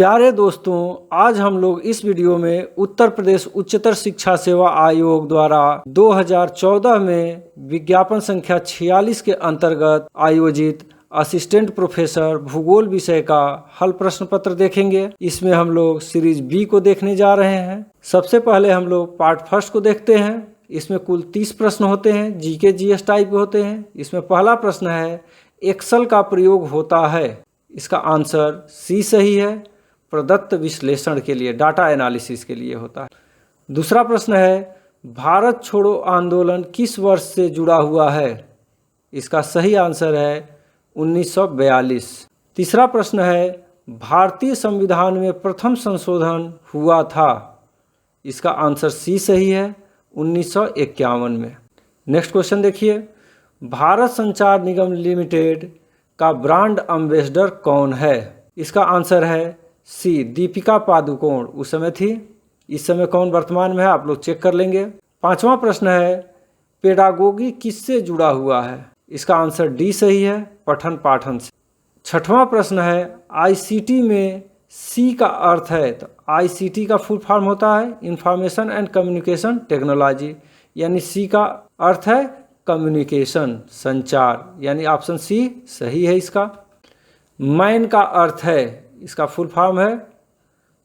प्यारे दोस्तों, आज हम लोग इस वीडियो में उत्तर प्रदेश उच्चतर शिक्षा सेवा आयोग द्वारा 2014 में विज्ञापन संख्या 46 के अंतर्गत आयोजित असिस्टेंट प्रोफेसर भूगोल विषय का हल प्रश्न पत्र देखेंगे। इसमें हम लोग सीरीज बी को देखने जा रहे हैं। सबसे पहले हम लोग पार्ट फर्स्ट को देखते हैं। इसमें कुल 30 प्रश्न होते हैं, जीके जीएस टाइप के होते हैं। इसमें पहला प्रश्न है, एक्सेल का प्रयोग होता है। इसका आंसर सी सही है। प्रदत्त विश्लेषण के लिए, डाटा एनालिसिस के लिए होता है। दूसरा प्रश्न है, भारत छोड़ो आंदोलन किस वर्ष से जुड़ा हुआ है? इसका सही आंसर है 1942। तीसरा प्रश्न है, भारतीय संविधान में प्रथम संशोधन हुआ था। इसका आंसर सी सही है, 1951 में। नेक्स्ट क्वेश्चन देखिए, भारत संचार निगम लिमिटेड का ब्रांड एम्बेसडर कौन है? इसका आंसर है सी, दीपिका पादुकोण उस समय थी। इस समय कौन वर्तमान में है आप लोग चेक कर लेंगे। पांचवा प्रश्न है, पेडागोगी किससे जुड़ा हुआ है? इसका आंसर डी सही है, पठन पाठन से। छठवां प्रश्न है, आईसीटी में सी का अर्थ है। तो आईसीटी का फुल फॉर्म होता है इंफॉर्मेशन एंड कम्युनिकेशन टेक्नोलॉजी, यानी सी का अर्थ है कम्युनिकेशन, संचार, यानी ऑप्शन सी सही है इसका। मैन का अर्थ है, इसका फुल फॉर्म है,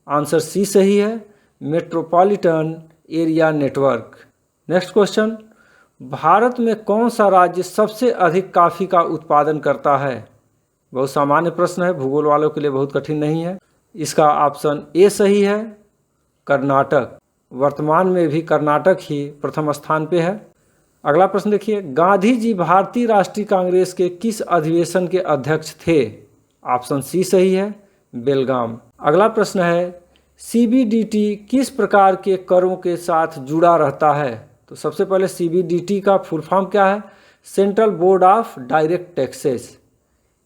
आंसर सी सही है, metropolitan area network. Next question, Bharat में कौन सा राज्य सबसे अधिक कॉफ़ी का उत्पादन करता है? बहुत सामान्य प्रश्न है, भूगोल वालों के लिए बहुत कठिन नहीं है। इसका ऑप्शन ए सही है, कर्नाटक। वर्तमान में भी कर्नाटक ही प्रथम स्थान पे है। अगला प्रश्न देखिए, गांधी जी भारतीय राष्ट्रीय कांग्रेस के किस अधिवेशन के अध्यक्ष थे? ऑप्शन सी सही है, बेलगाम। अगला प्रश्न है, सीबीडीटी किस प्रकार के करों के साथ जुड़ा रहता है? तो सबसे पहले सीबीडीटी का फुल फॉर्म क्या है? Central board of direct taxes.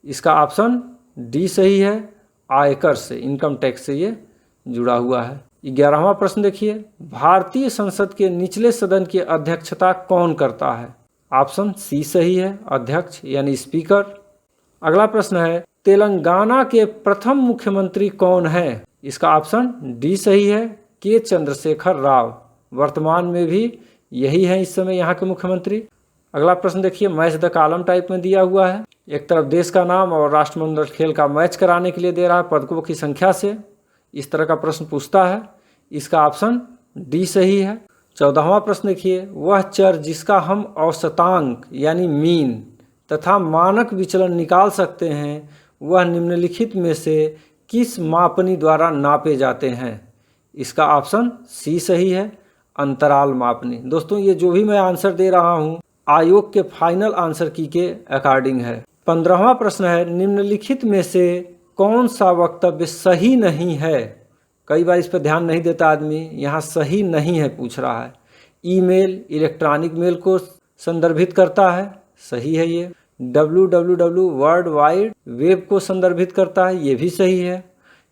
इसका ऑप्शन डी सही है, आयकर से, इनकम टैक्स से ये जुड़ा हुआ है। 11वां प्रश्न देखिए, भारतीय संसद के निचले सदन की अध्यक्षता कौन करता है? ऑप्शन सी सही है, अध्यक्ष यानी स्पीकर। अगला प्रश्न है, तेलंगाना के प्रथम मुख्यमंत्री कौन है? इसका ऑप्शन डी सही है, के चंद्रशेखर राव। वर्तमान में भी यही है इस समय यहाँ के मुख्यमंत्री। अगला प्रश्न देखिए, मैच द कॉलम टाइप में दिया हुआ है। एक तरफ देश का नाम और राष्ट्रमंडल खेल का मैच कराने के लिए दे रहा है पदकों की संख्या से। इस तरह का प्रश्न पूछता है। इसका ऑप्शन डी सही है। 14वां प्रश्न देखिए, वह चर जिसका हम औसतांक यानी मीन तथा मानक विचलन निकाल सकते हैं वह निम्नलिखित में से किस मापनी द्वारा नापे जाते हैं? इसका ऑप्शन सी सही है, अंतराल मापनी। दोस्तों, ये जो भी मैं आंसर दे रहा हूँ आयोग के फाइनल आंसर की के अकॉर्डिंग है। 15वां प्रश्न है, निम्नलिखित में से कौन सा वक्तव्य सही नहीं है? कई बार इस पर ध्यान नहीं देता आदमी, यहाँ सही नहीं है पूछ रहा है। ईमेल इलेक्ट्रॉनिक मेल को संदर्भित करता है, सही है ये। www वर्ल्ड वाइड वेब को संदर्भित करता है, ये भी सही है।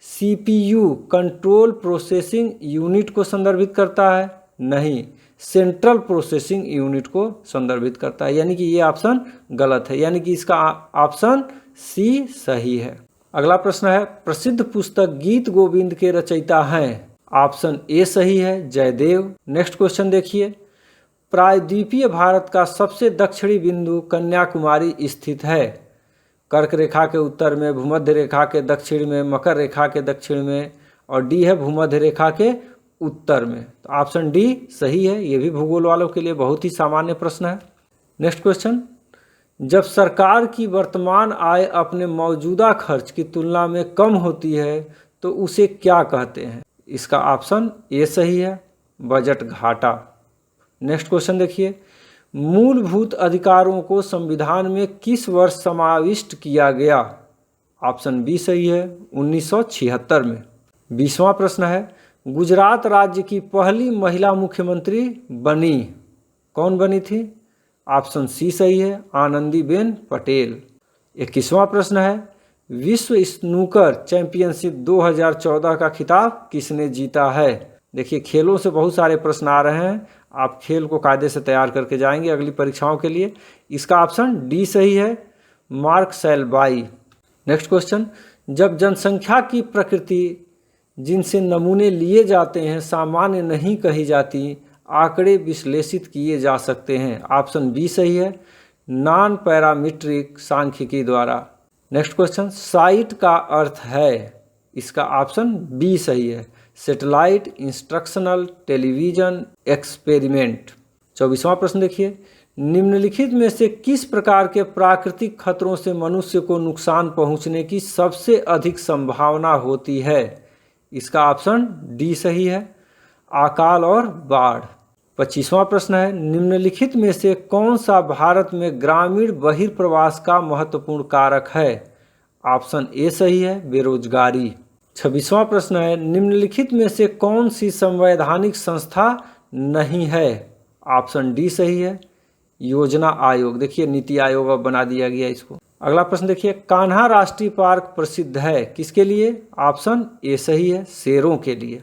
CPU कंट्रोल प्रोसेसिंग यूनिट को संदर्भित करता है, नहीं, सेंट्रल प्रोसेसिंग यूनिट को संदर्भित करता है, यानी कि ये ऑप्शन गलत है, यानी कि इसका ऑप्शन सी सही है। अगला प्रश्न है, प्रसिद्ध पुस्तक गीत गोविंद के रचयिता हैं? ऑप्शन ए सही है, जयदेव। नेक्स्ट क्वेश्चन देखिए, प्रायद्वीपीय भारत का सबसे दक्षिणी बिंदु कन्याकुमारी स्थित है। कर्क रेखा के उत्तर में, भूमध्य रेखा के दक्षिण में, मकर रेखा के दक्षिण में, और डी है भूमध्य रेखा के उत्तर में। तो ऑप्शन डी सही है। ये भी भूगोल वालों के लिए बहुत ही सामान्य प्रश्न है। नेक्स्ट क्वेश्चन, जब सरकार की वर्तमान आय अपने मौजूदा खर्च की तुलना में कम होती है तो उसे क्या कहते हैं? इसका ऑप्शन ए सही है, बजट घाटा। नेक्स्ट क्वेश्चन देखिए, मूलभूत अधिकारों को संविधान में किस वर्ष समाविष्ट किया गया? ऑप्शन बी सही है, 1976 में। 20वां प्रश्न है, गुजरात राज्य की पहली महिला मुख्यमंत्री बनी, कौन बनी थी? ऑप्शन सी सही है, आनंदीबेन पटेल। 21वां प्रश्न है, विश्व स्नूकर चैंपियनशिप 2014 का खिताब किसने जीता है? देखिए, खेलों से बहुत सारे प्रश्न आ रहे हैं, आप खेल को कायदे से तैयार करके जाएंगे अगली परीक्षाओं के लिए। इसका ऑप्शन डी सही है, मार्क सेल्बाई। नेक्स्ट क्वेश्चन, जब जनसंख्या की प्रकृति जिनसे नमूने लिए जाते हैं सामान्य नहीं कही जाती, आंकड़े विश्लेषित किए जा सकते हैं। ऑप्शन बी सही है, नॉन पैरामीट्रिक सांख्यिकी द्वारा। नेक्स्ट क्वेश्चन, साइट का अर्थ है, इसका ऑप्शन बी सही है, सैटेलाइट इंस्ट्रक्शनल टेलीविजन एक्सपेरिमेंट। 24वां प्रश्न देखिए, निम्नलिखित में से किस प्रकार के प्राकृतिक खतरों से मनुष्य को नुकसान पहुंचने की सबसे अधिक संभावना होती है? इसका ऑप्शन डी सही है, अकाल और बाढ़। 25वां प्रश्न है, निम्नलिखित में से कौन सा भारत में ग्रामीण बहिर्प्रवास का महत्वपूर्ण कारक है? ऑप्शन ए सही है, बेरोजगारी। 26वां प्रश्न है, निम्नलिखित में से कौन सी संवैधानिक संस्था नहीं है? ऑप्शन डी सही है, योजना आयोग। देखिए नीति आयोग अब बना दिया गया इसको। अगला प्रश्न देखिए, कान्हा राष्ट्रीय पार्क प्रसिद्ध है किसके लिए? ऑप्शन ए सही है, शेरों के लिए।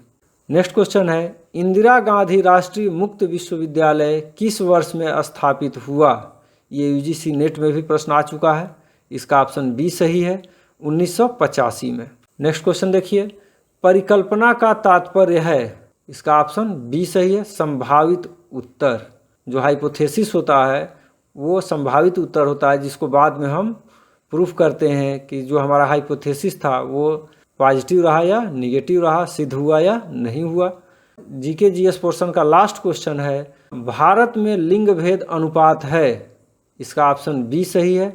नेक्स्ट क्वेश्चन है, इंदिरा गांधी राष्ट्रीय मुक्त विश्वविद्यालय किस वर्ष में स्थापित हुआ? ये यूजीसी नेट में भी प्रश्न आ चुका है, इसका ऑप्शन बी सही है, 1985 में। नेक्स्ट क्वेश्चन देखिए, परिकल्पना का तात्पर्य है, इसका ऑप्शन बी सही है, संभावित उत्तर। जो हाइपोथेसिस होता है वो संभावित उत्तर होता है, जिसको बाद में हम प्रूफ करते हैं कि जो हमारा हाइपोथेसिस था वो पॉजिटिव रहा या निगेटिव रहा, सिद्ध हुआ या नहीं हुआ। जीके जीएस पोर्शन का लास्ट क्वेश्चन है, भारत में लिंग भेद अनुपात है? इसका ऑप्शन बी सही है,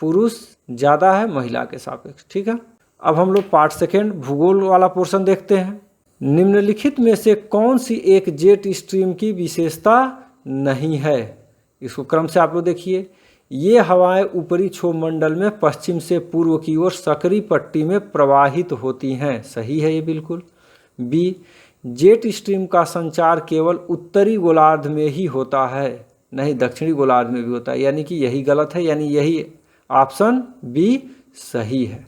पुरुष ज़्यादा है महिला के सापेक्ष। ठीक है, अब हम लोग पार्ट सेकेंड भूगोल वाला पोर्शन देखते हैं। निम्नलिखित में से कौन सी एक जेट स्ट्रीम की विशेषता नहीं है? इसको क्रम से आप लोग देखिए। ये हवाएं ऊपरी क्षोभ मंडल में पश्चिम से पूर्व की ओर सकरी पट्टी में प्रवाहित होती हैं, सही है ये बिल्कुल। बी, जेट स्ट्रीम का संचार केवल उत्तरी गोलार्ध में ही होता है, नहीं दक्षिणी गोलार्ध में भी होता है, यानी कि यही गलत है, यानी यही ऑप्शन बी सही है।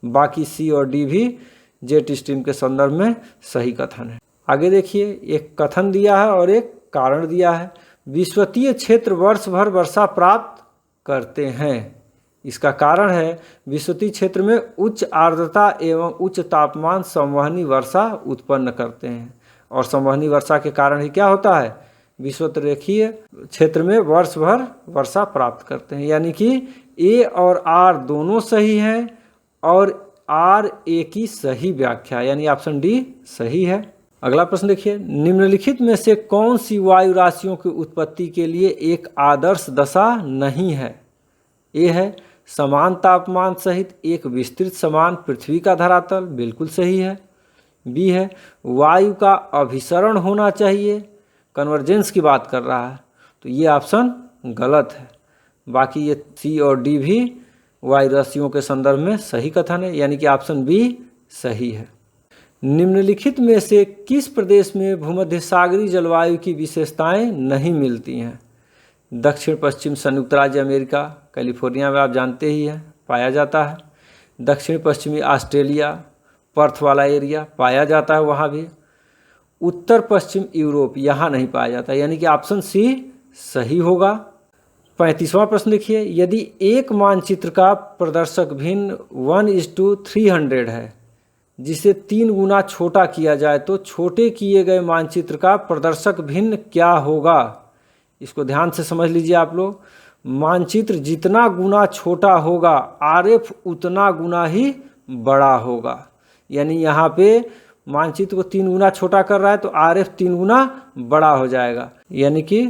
बाकी सी और डी भी जेट स्ट्रीम के संदर्भ में सही कथन है। आगे देखिए, एक कथन दिया है और एक कारण दिया है। विषुवतीय क्षेत्र वर्ष भर वर्षा प्राप्त करते हैं, इसका कारण है विषुवतीय क्षेत्र में उच्च आर्द्रता एवं उच्च तापमान संवहनी वर्षा उत्पन्न करते हैं, और संवहनी वर्षा के कारण ही क्या होता है, विषुवतरेखीय क्षेत्र में वर्ष भर वर्षा प्राप्त करते हैं। यानी कि ए और आर दोनों सही हैं और आर ए की सही व्याख्या, यानी ऑप्शन डी सही है। अगला प्रश्न देखिए, निम्नलिखित में से कौन सी वायु राशियों की उत्पत्ति के लिए एक आदर्श दशा नहीं है? ए है समान तापमान सहित एक विस्तृत समान पृथ्वी का धरातल, बिल्कुल सही है। बी है वायु का अभिसरण होना चाहिए, कन्वर्जेंस की बात कर रहा है, तो ये ऑप्शन गलत है। बाकी ये सी और डी भी वायु राशियों के संदर्भ में सही कथन है, यानी कि ऑप्शन बी सही है। निम्नलिखित में से किस प्रदेश में भूमध्य सागरीय जलवायु की विशेषताएं नहीं मिलती हैं? दक्षिण पश्चिम संयुक्त राज्य अमेरिका, कैलिफोर्निया में आप जानते ही हैं पाया जाता है। दक्षिण पश्चिमी ऑस्ट्रेलिया, पर्थ वाला एरिया पाया जाता है वहाँ भी। उत्तर पश्चिम यूरोप, यहाँ नहीं पाया जाता, यानी कि ऑप्शन सी सही होगा। 35वां प्रश्न देखिए, यदि एक मानचित्र का प्रदर्शक भिन्न 1:300 है, जिसे 3 गुना छोटा किया जाए तो छोटे किए गए मानचित्र का प्रदर्शक भिन्न क्या होगा? इसको ध्यान से समझ लीजिए आप लोग। मानचित्र जितना गुना छोटा होगा आरएफ उतना गुना ही बड़ा होगा, यानी यहाँ पे मानचित्र को 3 गुना छोटा कर रहा है तो आरएफ 3 गुना बड़ा हो जाएगा, यानी कि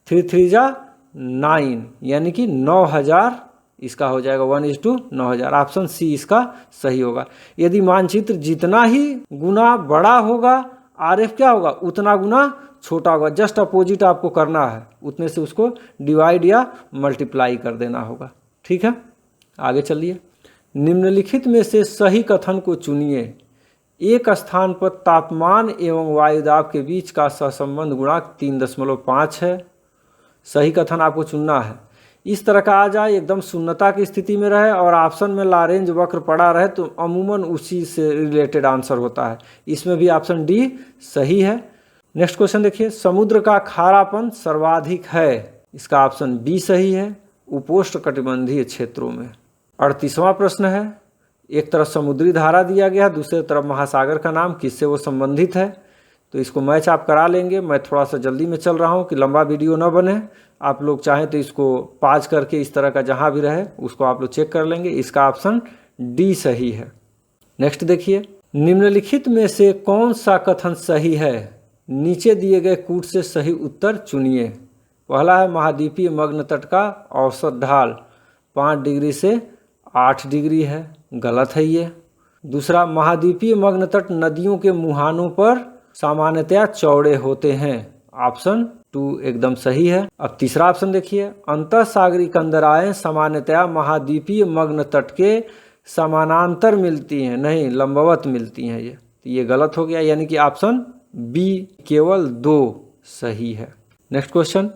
3 3 जा 9, यानी कि 9000 इसका हो जाएगा 1:9000। ऑप्शन सी इसका सही होगा। यदि मानचित्र जितना ही गुना बड़ा होगा आरएफ क्या होगा, उतना गुना छोटा होगा। जस्ट अपोजिट आपको करना है, उतने से उसको डिवाइड या मल्टीप्लाई कर देना होगा। ठीक है, आगे चलिए। निम्नलिखित में से सही कथन को चुनिए। एक स्थान पर तापमान एवं वायुदाब के बीच का सहसंबंध गुणांक 3.5 है। सही कथन आपको चुनना है। इस तरह का आ जाए एकदम शून्यता की स्थिति में रहे और ऑप्शन में लारेंज वक्र पड़ा रहे तो अमूमन उसी से रिलेटेड आंसर होता है। इसमें भी ऑप्शन डी सही है। नेक्स्ट क्वेश्चन देखिए, समुद्र का खारापन सर्वाधिक है, इसका ऑप्शन बी सही है, उपोष्ण कटिबंधीय क्षेत्रों में। 38वां प्रश्न है, एक तरफ समुद्री धारा दिया गया, दूसरी तरफ महासागर का नाम, किससे वो संबंधित है, तो इसको मैच आप करा लेंगे। मैं थोड़ा सा जल्दी में चल रहा हूँ कि लंबा वीडियो ना बने। आप लोग चाहें तो इसको पाज करके इस तरह का जहाँ भी रहे उसको आप लोग चेक कर लेंगे। इसका ऑप्शन डी सही है। नेक्स्ट देखिए, निम्नलिखित में से कौन सा कथन सही है? नीचे दिए गए कूट से सही उत्तर चुनिए। पहला है महाद्वीपीय मग्न तट का औसत ढाल 5 डिग्री से 8 डिग्री है, गलत है ये। दूसरा, महाद्वीपीय मग्न तट नदियों के मुहानों पर सामान्यतया चौड़े होते हैं, ऑप्शन 2 एकदम सही है। अब तीसरा ऑप्शन देखिए, अंतःसागरीय कंदराएं सामान्यतया महाद्वीपीय मग्न तट के समानांतर मिलती हैं, नहीं लंबवत मिलती हैं। ये गलत हो गया, यानी कि ऑप्शन बी केवल 2 सही है। नेक्स्ट क्वेश्चन,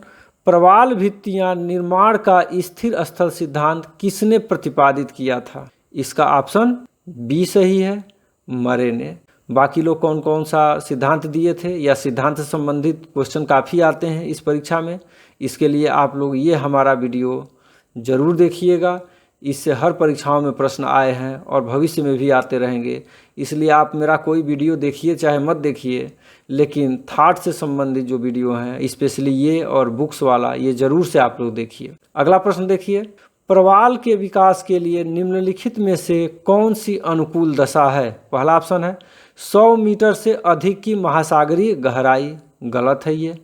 प्रवाल भित्तियां निर्माण का स्थिर स्थल सिद्धांत किसने प्रतिपादित किया था? इसका ऑप्शन बी सही है, मरे ने। बाकी लोग कौन कौन सा सिद्धांत दिए थे या सिद्धांत से संबंधित क्वेश्चन काफ़ी आते हैं इस परीक्षा में। इसके लिए आप लोग ये हमारा वीडियो ज़रूर देखिएगा। इससे हर परीक्षाओं में प्रश्न आए हैं और भविष्य में भी आते रहेंगे। इसलिए आप मेरा कोई वीडियो देखिए चाहे मत देखिए, लेकिन थॉट से संबंधित जो वीडियो हैं स्पेशली ये और बुक्स वाला, ये ज़रूर से आप लोग देखिए। अगला प्रश्न देखिए, प्रवाल के विकास के लिए निम्नलिखित में से कौन सी अनुकूल दशा है? पहला ऑप्शन है 100 मीटर से अधिक की महासागरीय गहराई, गलत है ये।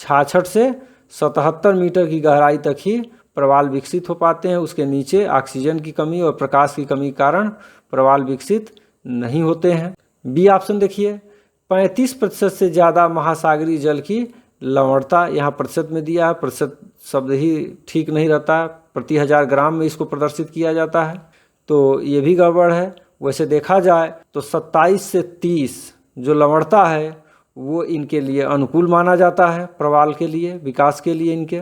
66 से 77 मीटर की गहराई तक ही प्रवाल विकसित हो पाते हैं, उसके नीचे ऑक्सीजन की कमी और प्रकाश की कमी के कारण प्रवाल विकसित नहीं होते हैं। बी ऑप्शन देखिए, 35% से ज़्यादा महासागरीय जल की लवणता, यहाँ प्रतिशत में दिया है, प्रतिशत शब्द ही ठीक नहीं रहता है, प्रति 1000 ग्राम में इसको प्रदर्शित किया जाता है, तो ये भी गड़बड़ है। वैसे देखा जाए तो 27 से 30 जो लवणता है वो इनके लिए अनुकूल माना जाता है, प्रवाल के लिए, विकास के लिए इनके।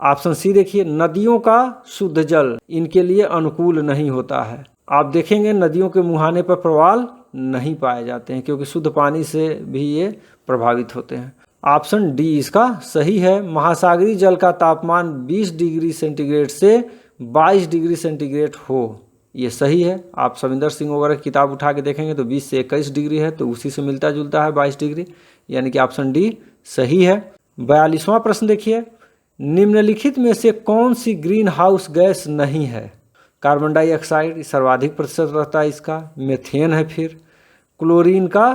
ऑप्शन सी देखिए, नदियों का शुद्ध जल इनके लिए अनुकूल नहीं होता है। आप देखेंगे नदियों के मुहाने पर प्रवाल नहीं पाए जाते हैं क्योंकि शुद्ध पानी से भी ये प्रभावित होते हैं। ऑप्शन डी इसका सही है। महासागरीय जल का तापमान 20 डिग्री सेंटीग्रेड से 22 डिग्री सेंटीग्रेड हो, ये सही है। आप सविंदर सिंह वगैरह की किताब उठा के देखेंगे तो 20 से 21 डिग्री है, तो उसी से मिलता जुलता है 22 डिग्री, यानी कि ऑप्शन डी सही है। 42वां प्रश्न देखिए, निम्नलिखित में से कौन सी ग्रीन हाउस गैस नहीं है? कार्बन डाइऑक्साइड सर्वाधिक प्रतिशत रहता है इसका, मीथेन है, फिर क्लोरीन का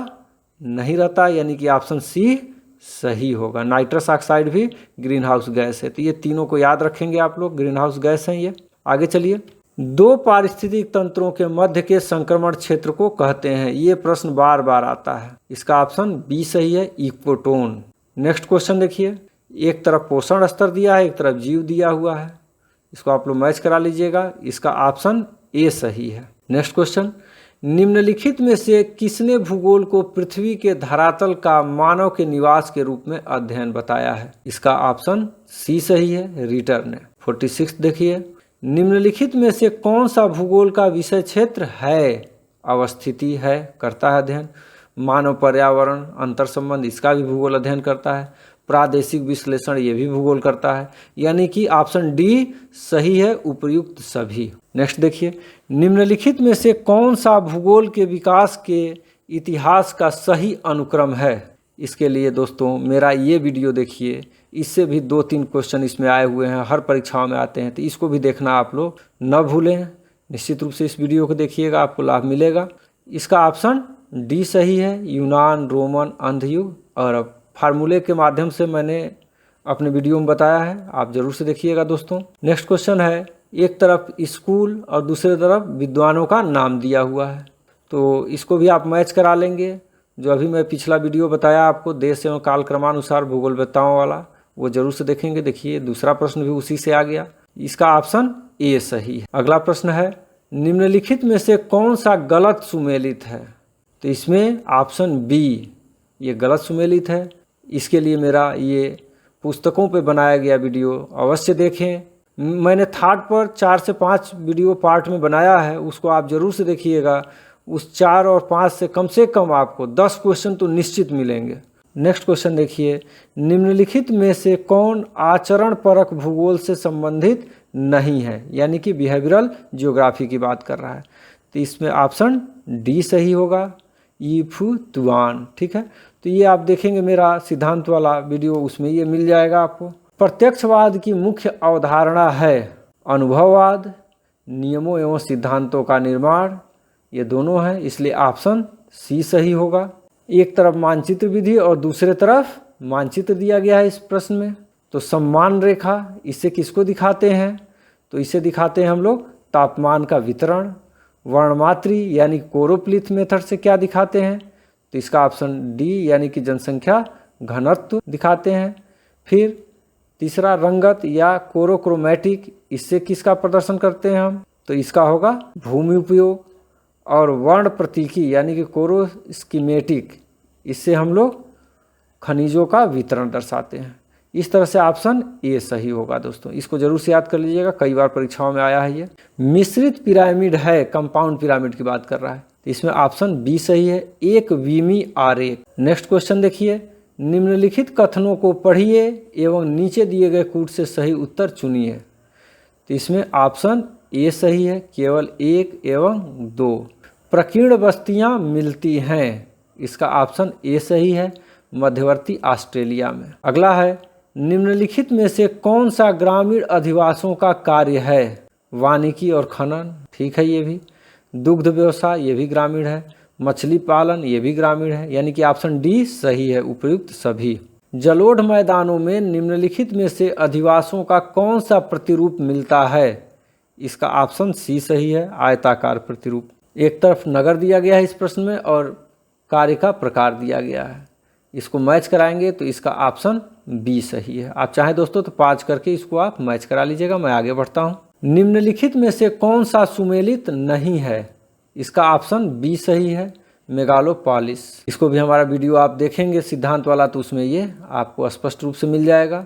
नहीं रहता, यानी कि ऑप्शन सी सही होगा। नाइट्रस ऑक्साइड भी ग्रीन हाउस गैस है, तो ये तीनों को याद रखेंगे आप लोग, ग्रीन हाउस गैस हैं ये। आगे चलिए, 2 पारिस्थितिक तंत्रों के मध्य के संक्रमण क्षेत्र को कहते हैं, ये प्रश्न बार बार आता है। इसका ऑप्शन बी सही है, इक्वोटोन। नेक्स्ट क्वेश्चन देखिए, एक तरफ पोषण स्तर दिया है, एक तरफ जीव दिया हुआ है, इसको आप लोग मैच करा लीजिएगा। इसका ऑप्शन ए सही है। नेक्स्ट क्वेश्चन, निम्नलिखित में से किसने भूगोल को पृथ्वी के धरातल का मानव के निवास के रूप में अध्ययन बताया है? इसका ऑप्शन सी सही है, रीटर ने। 46 देखिए, निम्नलिखित में से कौन सा भूगोल का विषय क्षेत्र है? अवस्थिति है, करता है अध्ययन। मानव पर्यावरण अंतर संबंध, इसका भी भूगोल अध्ययन करता है। प्रादेशिक विश्लेषण, ये भी भूगोल करता है, यानी कि ऑप्शन डी सही है, उपयुक्त सभी। नेक्स्ट देखिए, निम्नलिखित में से कौन सा भूगोल के विकास के इतिहास का सही अनुक्रम है? इसके लिए दोस्तों मेरा ये वीडियो देखिए, इससे भी 2-3 क्वेश्चन इसमें आए हुए हैं, हर परीक्षाओं में आते हैं, तो इसको भी देखना आप लोग न भूलें। निश्चित रूप से इस वीडियो को देखिएगा, आपको लाभ मिलेगा। इसका ऑप्शन डी सही है, यूनान, रोमन, अंधयुग, अरब। फार्मूले के माध्यम से मैंने अपने वीडियो में बताया है, आप जरूर से देखिएगा दोस्तों। नेक्स्ट क्वेश्चन है, एक तरफ स्कूल और दूसरी तरफ विद्वानों का नाम दिया हुआ है, तो इसको भी आप मैच करा लेंगे। जो अभी मैं पिछला वीडियो बताया आपको देश एवं काल क्रमानुसार भूगोलवेत्ताओं वाला, वो जरूर से देखेंगे। देखिए दूसरा प्रश्न भी उसी से आ गया, इसका ऑप्शन ए सही है। अगला प्रश्न है, निम्नलिखित में से कौन सा गलत सुमेलित है? तो इसमें ऑप्शन बी ये गलत सुमेलित है। इसके लिए मेरा ये पुस्तकों पे बनाया गया वीडियो अवश्य देखें। मैंने थर्ड पर 4 से 5 वीडियो पार्ट में बनाया है, उसको आप ज़रूर से देखिएगा। उस 4 और 5 से कम आपको 10 क्वेश्चन तो निश्चित मिलेंगे। नेक्स्ट क्वेश्चन देखिए, निम्नलिखित में से कौन आचरण परक भूगोल से संबंधित नहीं है? यानी कि बिहेवियरल जियोग्राफी की बात कर रहा है। तो इसमें ऑप्शन डी सही होगा, ईफू तुआन। ठीक है, तो ये आप देखेंगे मेरा सिद्धांत वाला वीडियो, उसमें ये मिल जाएगा आपको। प्रत्यक्षवाद की मुख्य अवधारणा है अनुभववाद, नियमों एवं सिद्धांतों का निर्माण, ये दोनों हैं, इसलिए ऑप्शन सी सही होगा। एक तरफ मानचित्र विधि और दूसरे तरफ मानचित्र दिया गया है इस प्रश्न में। तो सम्मान रेखा, इससे किसको दिखाते हैं? तो इसे दिखाते हैं हम लोग तापमान का वितरण। वर्णमात्री यानी कोरोप्लिथ मेथड से क्या दिखाते हैं? तो इसका ऑप्शन डी यानी कि जनसंख्या घनत्व दिखाते हैं। फिर तीसरा रंगत या कोरोक्रोमैटिक, इससे किसका प्रदर्शन करते हैं हम? तो इसका होगा भूमि उपयोग। और वर्ण प्रतीकी यानी कि कोरोस्कीमेटिक, इससे हम लोग खनिजों का वितरण दर्शाते हैं। इस तरह से ऑप्शन ए सही होगा दोस्तों, इसको जरूर से याद कर लीजिएगा, कई बार परीक्षाओं में आया है ये। मिश्रित पिरामिड है, कंपाउंड पिरामिड की बात कर रहा है, तो इसमें ऑप्शन बी सही है, एक वीमी आरेख। नेक्स्ट क्वेश्चन देखिए, निम्नलिखित कथनों को पढ़िए एवं नीचे दिए गए कूट से सही उत्तर चुनिए। तो इसमें ऑप्शन ए सही है, केवल 1 एवं 2। प्रकीर्ण बस्तियां मिलती हैं, इसका ऑप्शन ए सही है, मध्यवर्ती ऑस्ट्रेलिया में। अगला है, निम्नलिखित में से कौन सा ग्रामीण अधिवासों का कार्य है? वानिकी और खनन, ठीक है ये भी। दुग्ध व्यवसाय, ये भी ग्रामीण है। मछली पालन, ये भी ग्रामीण है, यानी कि ऑप्शन डी सही है, उपर्युक्त सभी। जलोढ़ मैदानों में निम्नलिखित में से अधिवासों का कौन सा प्रतिरूप मिलता है? इसका ऑप्शन सी सही है, आयताकार प्रतिरूप। एक तरफ नगर दिया गया है इस प्रश्न में और कार्य का प्रकार दिया गया है, इसको मैच कराएंगे तो इसका ऑप्शन बी सही है। आप चाहें दोस्तों तो 5 करके इसको आप मैच करा लीजिएगा। मैं आगे बढ़ता हूँ। निम्नलिखित में से कौन सा सुमेलित नहीं है? इसका ऑप्शन बी सही है, मेगालोपॉलिस। इसको भी हमारा वीडियो आप देखेंगे सिद्धांत वाला, तो उसमें ये आपको स्पष्ट रूप से मिल जाएगा।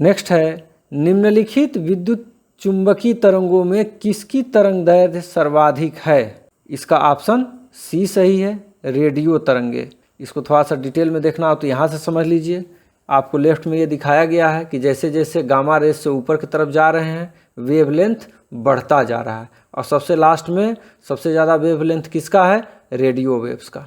नेक्स्ट है, निम्नलिखित विद्युत चुंबकीय तरंगों में किसकी तरंग दैर्घ्य सर्वाधिक है? इसका ऑप्शन सी सही है, रेडियो तरंगे। इसको थोड़ा सा डिटेल में देखना हो तो यहाँ से समझ लीजिए। आपको लेफ्ट में ये दिखाया गया है कि जैसे जैसे गामा रेस से ऊपर की तरफ जा रहे हैं, वेवलेंथ बढ़ता जा रहा है, और सबसे लास्ट में सबसे ज़्यादा वेवलेंथ किसका है? रेडियो वेव्स का।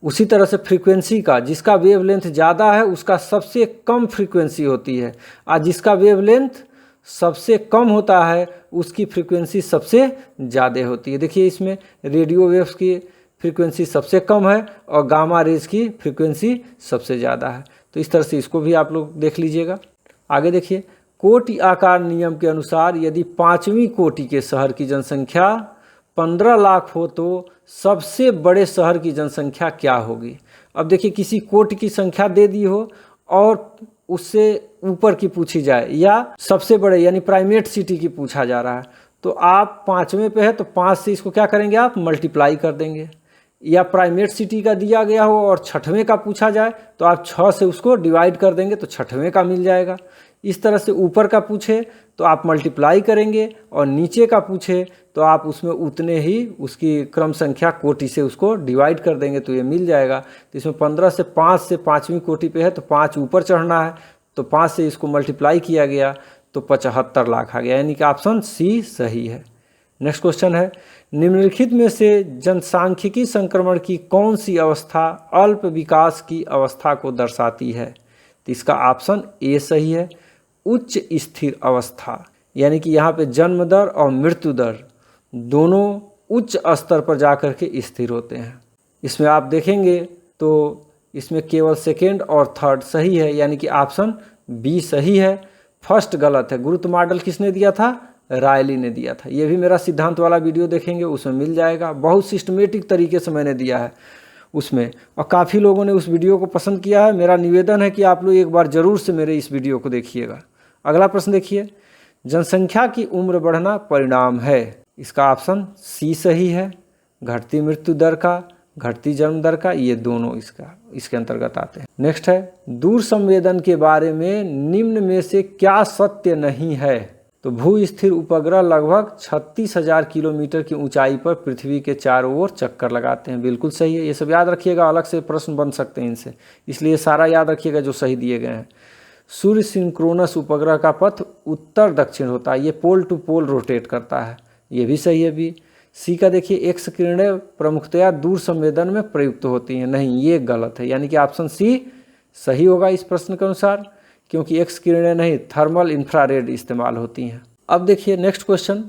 उसी तरह से फ्रीक्वेंसी का, जिसका वेवलेंथ ज़्यादा है उसका सबसे कम फ्रीक्वेंसी होती है, और जिसका वेवलेंथ सबसे कम होता है उसकी फ्रीक्वेंसी सबसे ज़्यादा होती है। देखिए इसमें रेडियो वेव्स की फ्रीक्वेंसी सबसे कम है और गामा रेज की फ्रीक्वेंसी सबसे ज़्यादा है। तो इस तरह से इसको भी आप लोग देख लीजिएगा। आगे देखिए, कोटि आकार नियम के अनुसार यदि 5वीं कोटि के शहर की जनसंख्या 15 लाख हो तो सबसे बड़े शहर की जनसंख्या क्या होगी? अब देखिए, किसी कोटि की संख्या दे दी हो और उससे ऊपर की पूछी जाए, या सबसे बड़े यानी प्राइमेट सिटी की पूछा जा रहा है, तो आप 5वें पे है तो 5 से इसको क्या करेंगे? आप मल्टीप्लाई कर देंगे। या प्राइमेट सिटी का दिया गया हो और 6वें का पूछा जाए तो आप 6 से उसको डिवाइड कर देंगे तो 6वें का मिल जाएगा। इस तरह से ऊपर का पूछे तो आप मल्टीप्लाई करेंगे, और नीचे का पूछे तो आप उसमें उतने ही उसकी क्रम संख्या कोटि से उसको डिवाइड कर देंगे तो ये मिल जाएगा। तो इसमें 15 से 5 से 5वीं कोटि पे है तो 5 ऊपर चढ़ना है, तो 5 से इसको मल्टीप्लाई किया गया तो 75 लाख आ गया, यानी कि ऑप्शन सी सही है। नेक्स्ट क्वेश्चन है, निम्नलिखित में से जनसांख्यिकी संक्रमण की कौन सी अवस्था अल्प विकास की अवस्था को दर्शाती है? तो इसका ऑप्शन ए सही है, उच्च स्थिर अवस्था, यानी कि यहाँ पे जन्म दर और मृत्यु दर दोनों उच्च स्तर पर जाकर के स्थिर होते हैं। इसमें आप देखेंगे तो इसमें केवल सेकेंड और थर्ड सही है, यानी कि ऑप्शन बी सही है। फर्स्ट गलत है। गुरुत्व मॉडल किसने दिया था? रायली ने दिया था। ये भी मेरा सिद्धांत वाला वीडियो देखेंगे, उसमें मिल जाएगा। बहुत सिस्टमेटिक तरीके से मैंने दिया है उसमें, और काफ़ी लोगों ने उस वीडियो को पसंद किया है। मेरा निवेदन है कि आप लोग एक बार ज़रूर से मेरे इस वीडियो को देखिएगा। अगला प्रश्न देखिए, जनसंख्या की उम्र बढ़ना परिणाम है? इसका ऑप्शन सी सही है, घटती मृत्यु दर का, घटती जन्म दर का, ये दोनों इसके अंतर्गत आते हैं। नेक्स्ट है, दूर संवेदन के बारे में निम्न में से क्या सत्य नहीं है? तो भू स्थिर उपग्रह लगभग 36,000 किलोमीटर की ऊंचाई पर पृथ्वी के चारों ओर चक्कर लगाते हैं। बिल्कुल सही है, ये सब याद रखिएगा, अलग से प्रश्न बन सकते हैं इनसे, इसलिए सारा याद रखिएगा जो सही दिए गए हैं। सूर्य सिंक्रोनस उपग्रह का पथ उत्तर दक्षिण होता है, ये पोल टू पोल रोटेट करता है, ये भी सही है भी। सी का देखिए, एक्स किरणें प्रमुखतया दूर संवेदन में प्रयुक्त होती हैं। नहीं, ये गलत है, यानी कि ऑप्शन सी सही होगा इस प्रश्न के अनुसार, क्योंकि एक्स किरणें नहीं, थर्मल इंफ्रारेड इस्तेमाल होती हैं। अब देखिए नेक्स्ट क्वेश्चन,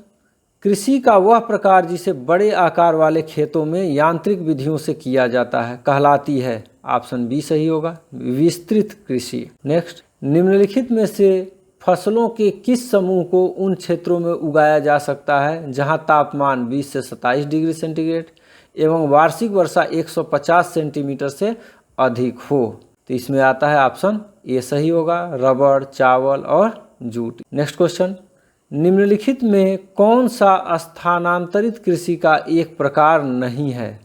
कृषि का वह प्रकार जिसे बड़े आकार वाले खेतों में यांत्रिक विधियों से किया जाता है कहलाती है। ऑप्शन बी सही होगा, विस्तृत कृषि। नेक्स्ट, निम्नलिखित में से फसलों के किस समूह को उन क्षेत्रों में उगाया जा सकता है जहां तापमान 20 से 27 डिग्री सेंटीग्रेड एवं वार्षिक वर्षा 150 सेंटीमीटर से अधिक हो? तो इसमें आता है ऑप्शन ए सही होगा, रबड़, चावल और जूट। नेक्स्ट क्वेश्चन, निम्नलिखित में कौन सा स्थानांतरित कृषि का एक प्रकार नहीं है?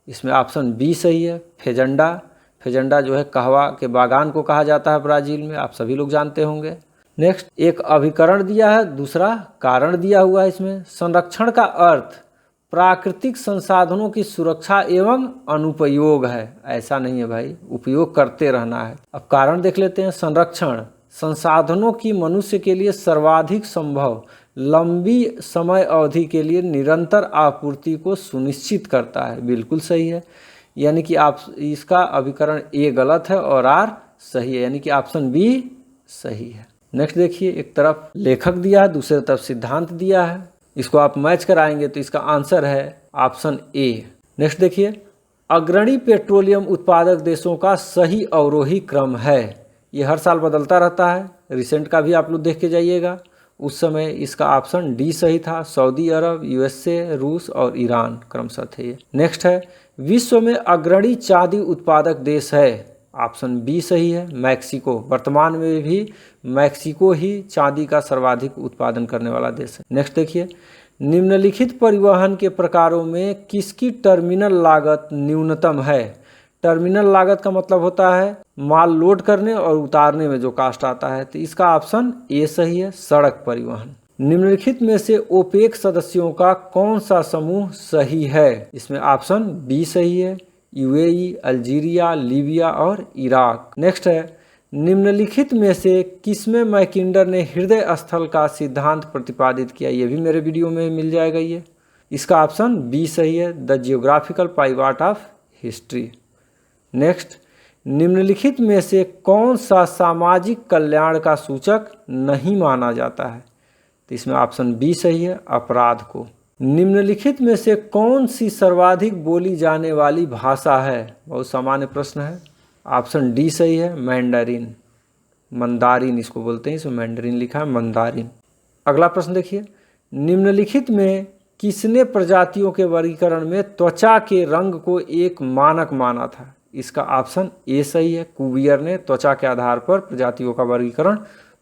इसमें ऑप्शन बी सही है, फेजंडा। फेजंडा जो है कहवा के बागान को कहा जाता है ब्राज़ील में, आप सभी लोग जानते होंगे। नेक्स्ट, एक अभिकरण दिया है, दूसरा कारण दिया हुआ है। इसमें संरक्षण का अर्थ प्राकृतिक संसाधनों की सुरक्षा एवं अनुपयोग है, ऐसा नहीं है भाई, उपयोग करते रहना है। अब कारण देख लेते हैं। संरक्षण संसाधनों की मनुष्य के लिए सर्वाधिक संभव लंबी समय अवधि के लिए निरंतर आपूर्ति को सुनिश्चित करता है, बिल्कुल सही है, यानी कि आप इसका अभिकरण ए गलत है और आर सही है, यानी कि ऑप्शन बी सही है। नेक्स्ट देखिए, एक तरफ लेखक दिया है, दूसरी तरफ सिद्धांत दिया है, इसको आप मैच कराएंगे तो इसका आंसर है ऑप्शन ए। नेक्स्ट देखिए, अग्रणी पेट्रोलियम उत्पादक देशों का सही अवरोही क्रम है। ये हर साल बदलता रहता है, रिसेंट का भी आप लोग देख के जाइएगा। उस समय इसका ऑप्शन डी सही था, सऊदी अरब, यूएसए, रूस और ईरान क्रमशः थे ये। नेक्स्ट है, विश्व में अग्रणी चांदी उत्पादक देश है। ऑप्शन बी सही है, मैक्सिको। वर्तमान में भी मैक्सिको ही चांदी का सर्वाधिक उत्पादन करने वाला देश है। नेक्स्ट देखिए, निम्नलिखित परिवहन के प्रकारों में किसकी टर्मिनल लागत न्यूनतम है? टर्मिनल लागत का मतलब होता है माल लोड करने और उतारने में जो कास्ट आता है, तो इसका ऑप्शन ए सही है, सड़क परिवहन। निम्नलिखित में से ओपेक सदस्यों का कौन सा समूह सही है? इसमें ऑप्शन बी सही है, यूएई, अल्जीरिया, लीबिया और इराक। नेक्स्ट है, निम्नलिखित में से किसमें मैकिंडर ने हृदय स्थल का सिद्धांत प्रतिपादित किया? ये भी मेरे वीडियो में मिल जाएगा ये। इसका ऑप्शन बी सही है, the geographical pivot of history. Next, निम्नलिखित में से कौन सा सामाजिक कल्याण का सूचक नहीं माना जाता है? तो इसमें ऑप्शन बी सही है, अपराध को। निम्नलिखित में से कौन सी सर्वाधिक बोली जाने वाली भाषा है? बहुत सामान्य प्रश्न है। ऑप्शन डी सही है, मैंडरीन। मंदारिन इसको बोलते हैं, इसमें मैंडरीन लिखा है, मंदारिन। अगला प्रश्न देखिए, निम्नलिखित में किसने प्रजातियों के वर्गीकरण में त्वचा के रंग को एक मानक माना था? इसका ऑप्शन ए सही है, कुवियर ने त्वचा के आधार पर प्रजातियों का वर्गीकरण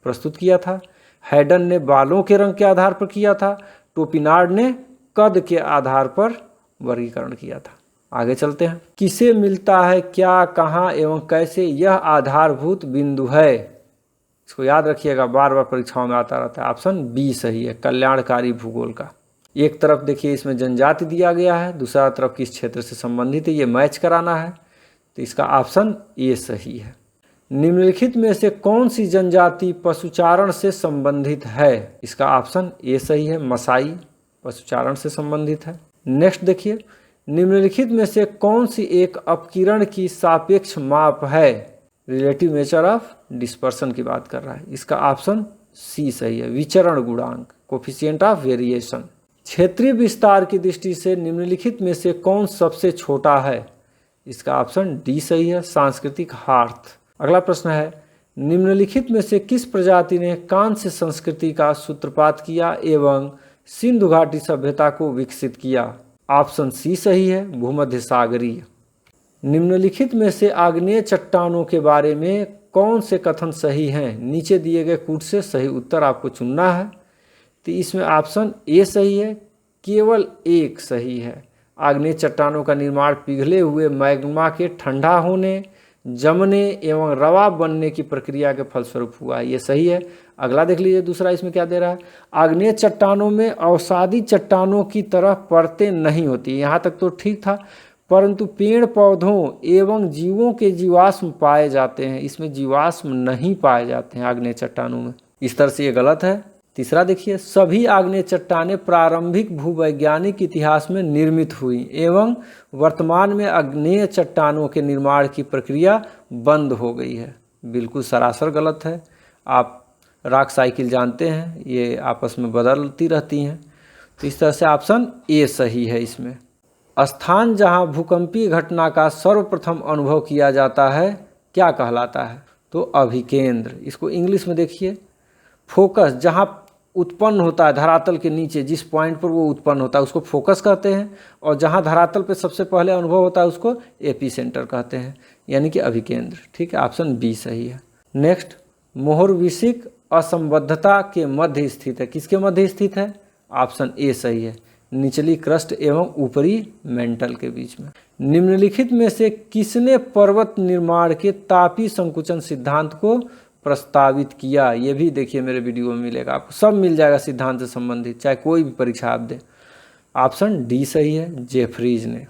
प्रस्तुत किया था। हैडन ने बालों के रंग के आधार पर किया था। टोपिनार्ड ने कद के आधार पर वर्गीकरण किया था। आगे चलते हैं, किसे मिलता है क्या, कहाँ एवं कैसे, यह आधारभूत बिंदु है। इसको याद रखिएगा, बार बार परीक्षाओं में आता रहता है। ऑप्शन बी सही है, कल्याणकारी भूगोल का। एक तरफ देखिए इसमें जनजाति दिया गया है, दूसरा तरफ किस क्षेत्र से संबंधित है, ये मैच कराना है, तो इसका ऑप्शन ए सही है। निम्नलिखित में से कौन सी जनजाति पशुचारण से संबंधित है? इसका ऑप्शन ए सही है, मसाई पशुचारण से संबंधित है। नेक्स्ट देखिए, निम्नलिखित में से कौन सी एक अपकिरण की सापेक्ष माप है? रिलेटिव नेचर ऑफ डिस्पर्सन की बात कर रहा है। इसका ऑप्शन सी सही है, विचरण गुणांक, कोफिशिएंट ऑफ वेरिएशन। क्षेत्रीय विस्तार की दृष्टि से निम्नलिखित में से कौन सबसे छोटा है? इसका ऑप्शन डी सही है, सांस्कृतिक हार्थ। अगला प्रश्न है, निम्नलिखित में से किस प्रजाति ने कांस्य संस्कृति का सूत्रपात किया एवं सिंधु घाटी सभ्यता को विकसित किया? ऑप्शन सी सही है, भूमध्य सागरीय। निम्नलिखित में से आग्नेय चट्टानों के बारे में कौन से कथन सही हैं? नीचे दिए गए कूट से सही उत्तर आपको चुनना है। तो इसमें ऑप्शन ए सही है, केवल एक सही है। आग्नेय चट्टानों का निर्माण पिघले हुए मैग्मा के ठंडा होने, जमने एवं रवा बनने की प्रक्रिया के फलस्वरूप हुआ है, ये सही है। अगला देख लीजिए, दूसरा इसमें क्या दे रहा है, आग्नेय चट्टानों में अवसादी चट्टानों की तरह परतें नहीं होती। यहाँ तक तो ठीक था, परंतु पेड़ पौधों एवं जीवों के जीवाश्म पाए जाते हैं, इसमें जीवाश्म नहीं पाए जाते हैं आग्नेय चट्टानों में। इस तरह से ये गलत है। तीसरा देखिए, सभी आग्नेय चट्टानें प्रारंभिक भूवैज्ञानिक इतिहास में निर्मित हुई एवं वर्तमान में आग्नेय चट्टानों के निर्माण की प्रक्रिया बंद हो गई है। बिल्कुल सरासर गलत है। आप रॉक साइकिल जानते हैं, ये आपस में बदलती रहती हैं। तो इस तरह से ऑप्शन ए सही है इसमें। स्थान जहां भूकंपीय घटना का सर्वप्रथम अनुभव किया जाता है क्या कहलाता है? तो अभिकेंद्र। इसको इंग्लिश में देखिए, फोकस जहां उत्पन्न होता है धरातल के नीचे, जिस पॉइंट पर वो उत्पन्न होता है उसको फोकस कहते हैं, और जहां धरातल पे सबसे पहले अनुभव होता है उसको एपी सेंटर कहते हैं, यानी कि अभिकेंद्र। ठीक है, ऑप्शन बी सही है। नेक्स्ट, मोहरविशिक असंबद्धता के मध्य स्थित है। किसके मध्य स्थित है? ऑप्शन ए सही है, निचली क्रस्ट एवं ऊपरी मेंटल के बीच में। निम्नलिखित में से किसने पर्वत निर्माण के तापीय संकुचन सिद्धांत को प्रस्तावित किया? ये भी देखिए मेरे वीडियो में मिलेगा, आपको सब मिल जाएगा सिद्धांत से संबंधित, चाहे कोई भी परीक्षा आप दें। ऑप्शन डी सही है, जेफरीज ने।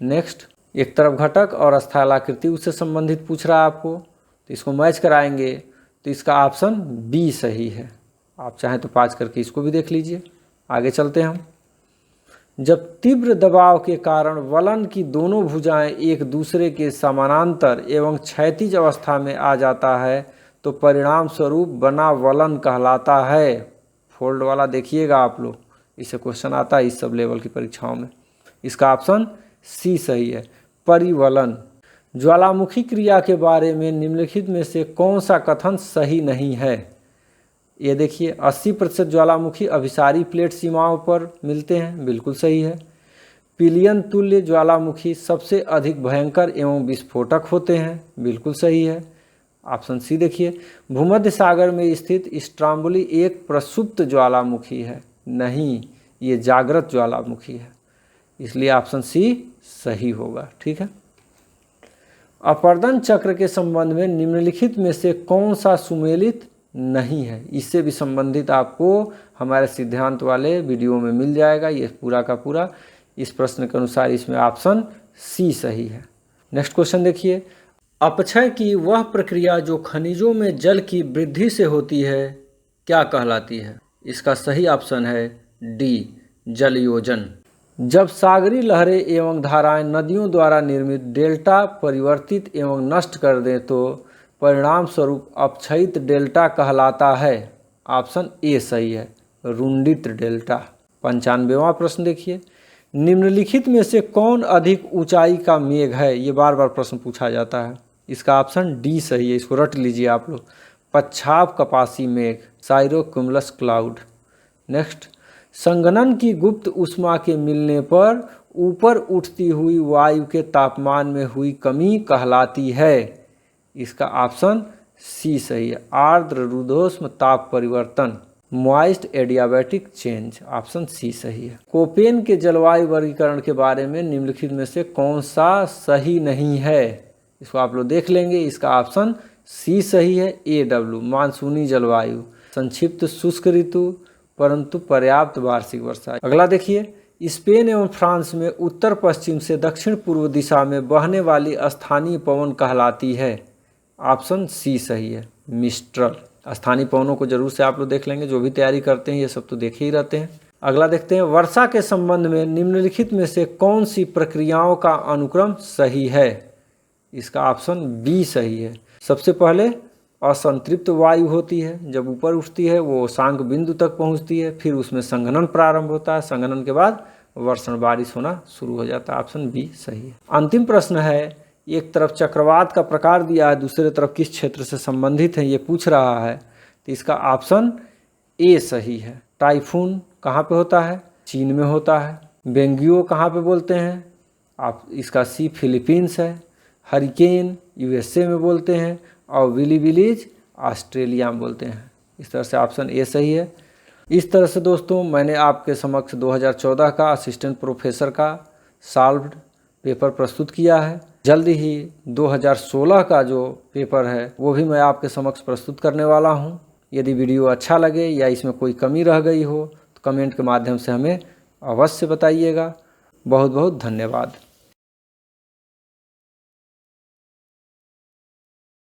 नेक्स्ट, एक तरफ घटक और स्थलाकृति उससे संबंधित पूछ रहा है आपको, तो इसको मैच कराएंगे, तो इसका ऑप्शन बी सही है। आप चाहें तो 5 करके इसको भी देख लीजिए। आगे चलते हैं हम। जब तीव्र दबाव के कारण वलन की दोनों भुजाएं एक दूसरे के समानांतर एवं क्षैतिज अवस्था में आ जाता है तो परिणाम स्वरूप बना वलन कहलाता है। फोल्ड वाला देखिएगा आप लोग, इससे क्वेश्चन आता है इस सब लेवल की परीक्षाओं में। इसका ऑप्शन सी सही है, परिवलन। ज्वालामुखी क्रिया के बारे में निम्नलिखित में से कौन सा कथन सही नहीं है? ये देखिए, 80% ज्वालामुखी अभिसारी प्लेट सीमाओं पर मिलते हैं, बिल्कुल सही है। पिलियन तुल्य ज्वालामुखी सबसे अधिक भयंकर एवं विस्फोटक होते हैं, बिल्कुल सही है। ऑप्शन सी देखिए, भूमध्य सागर में स्थित स्ट्राम्बोली एक प्रसुप्त ज्वालामुखी है, नहीं, ये जागृत ज्वालामुखी है, इसलिए ऑप्शन सी सही होगा। ठीक है। अपर्दन चक्र के संबंध में निम्नलिखित में से कौन सा सुमेलित नहीं है? इससे भी संबंधित आपको हमारे सिद्धांत वाले वीडियो में मिल जाएगा, ये पूरा का पूरा। इस प्रश्न के अनुसार इसमें ऑप्शन सी सही है। नेक्स्ट क्वेश्चन देखिए, अपक्षय की वह प्रक्रिया जो खनिजों में जल की वृद्धि से होती है क्या कहलाती है? इसका सही ऑप्शन है डी, जलयोजन। जब सागरी लहरें एवं धाराएं नदियों द्वारा निर्मित डेल्टा परिवर्तित एवं नष्ट कर दें तो परिणाम स्वरूप अपक्षयित डेल्टा कहलाता है। ऑप्शन ए सही है, रुंडित डेल्टा। 95वां प्रश्न देखिए, निम्नलिखित में से कौन अधिक ऊंचाई का मेघ है? ये बार बार प्रश्न पूछा जाता है। इसका ऑप्शन डी सही है, इसको रट लीजिए आप लोग, पच्छाव कपासी मेघ, साइरोक्यूमुलस क्लाउड। नेक्स्ट, संघनन की गुप्त ऊष्मा के मिलने पर ऊपर उठती हुई वायु के तापमान में हुई कमी कहलाती है। इसका ऑप्शन सी सही है, आर्द्र रुद्धोष्म ताप परिवर्तन, moist adiabatic change. Option C सही है। कोपेन के जलवायु वर्गीकरण के बारे में निम्नलिखित में से कौन सा सही नहीं है? इसको आप लोग देख लेंगे। इसका ऑप्शन सी सही है, AW, मानसूनी जलवायु, संक्षिप्त शुष्क ऋतु परंतु पर्याप्त वार्षिक वर्षा। अगला देखिए, स्पेन एवं फ्रांस में उत्तर पश्चिम से दक्षिण पूर्व दिशा में बहने वाली स्थानीय पवन कहलाती है। ऑप्शन सी सही है, मिस्ट्रल। स्थानीय पवनों को जरूर से आप लोग देख लेंगे, जो भी तैयारी करते हैं ये सब तो देखे ही रहते हैं। अगला देखते हैं, वर्षा के संबंध में निम्नलिखित में से कौन सी प्रक्रियाओं का अनुक्रम सही है? इसका ऑप्शन बी सही है। सबसे पहले असंतृप्त वायु होती है, जब ऊपर उठती है वो शांक बिंदु तक पहुंचती है, फिर उसमें संघनन प्रारंभ होता है, संघनन के बाद वर्षण बारिश होना शुरू हो जाता है। ऑप्शन बी सही है। अंतिम प्रश्न है, एक तरफ चक्रवात का प्रकार दिया है, दूसरे तरफ किस क्षेत्र से संबंधित है ये पूछ रहा है, तो इसका ऑप्शन ए सही है। टाइफून कहाँ पे होता है? चीन में होता है। बेंगियो कहाँ पे बोलते हैं? आप इसका सी फिलीपींस है। हरिकेन USA में बोलते हैं, और विली विलीज ऑस्ट्रेलिया में बोलते हैं। इस तरह से ऑप्शन ए सही है। इस तरह से दोस्तों मैंने आपके समक्ष 2014 का असिस्टेंट प्रोफेसर का सॉल्व्ड पेपर प्रस्तुत किया है। जल्दी ही 2016 का जो पेपर है वो भी मैं आपके समक्ष प्रस्तुत करने वाला हूं। यदि वीडियो अच्छा लगे या इसमें कोई कमी रह गई हो तो कमेंट के माध्यम से हमें अवश्य बताइएगा। बहुत बहुत धन्यवाद।